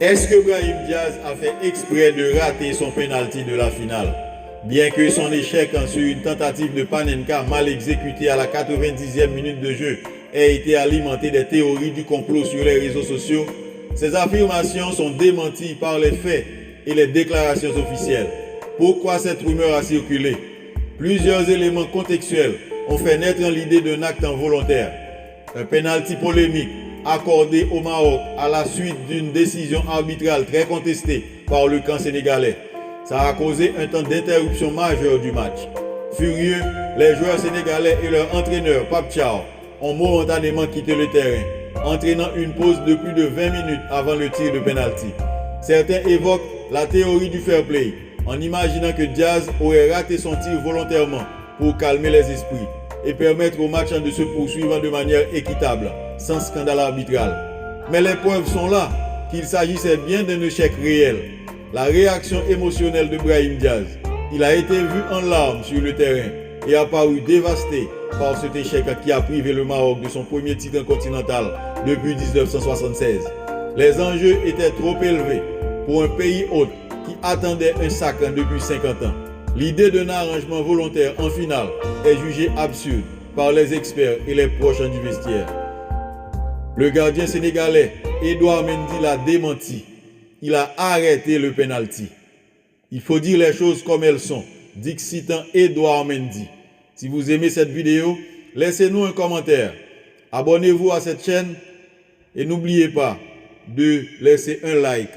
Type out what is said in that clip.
Est-ce que Brahim Diaz a fait exprès de rater son penalty de la finale? Bien que son échec sur une tentative de Panenka mal exécutée à la 90e minute de jeu ait été alimenté des théories du complot sur les réseaux sociaux, ces affirmations sont démenties par les faits et les déclarations officielles. Pourquoi cette rumeur a circulé? Plusieurs éléments contextuels ont fait naître l'idée d'un acte involontaire. Un penalty polémique accordé au Maroc à la suite d'une décision arbitrale très contestée par le camp sénégalais. Ça a causé un temps d'interruption majeure du match. Furieux, les joueurs sénégalais et leur entraîneur Pape Thiaw ont momentanément quitté le terrain, entraînant une pause de plus de 20 minutes avant le tir de penalty. Certains évoquent la théorie du fair play, en imaginant que Diaz aurait raté son tir volontairement pour calmer les esprits et permettre au match de se poursuivre de manière équitable, sans scandale arbitral. Mais les preuves sont là qu'il s'agissait bien d'un échec réel. La réaction émotionnelle de Brahim Diaz. Il a été vu en larmes sur le terrain et a paru dévasté par cet échec qui a privé le Maroc de son premier titre continental depuis 1976. Les enjeux étaient trop élevés pour un pays hôte qui attendait un sacre depuis 50 ans. L'idée d'un arrangement volontaire en finale est jugée absurde par les experts et les proches du vestiaire. Le gardien sénégalais Edouard Mendy l'a démenti. Il a arrêté le penalty. Il faut dire les choses comme elles sont, dit citant Edouard Mendy. Si vous aimez cette vidéo, laissez-nous un commentaire. Abonnez-vous à cette chaîne et n'oubliez pas de laisser un like.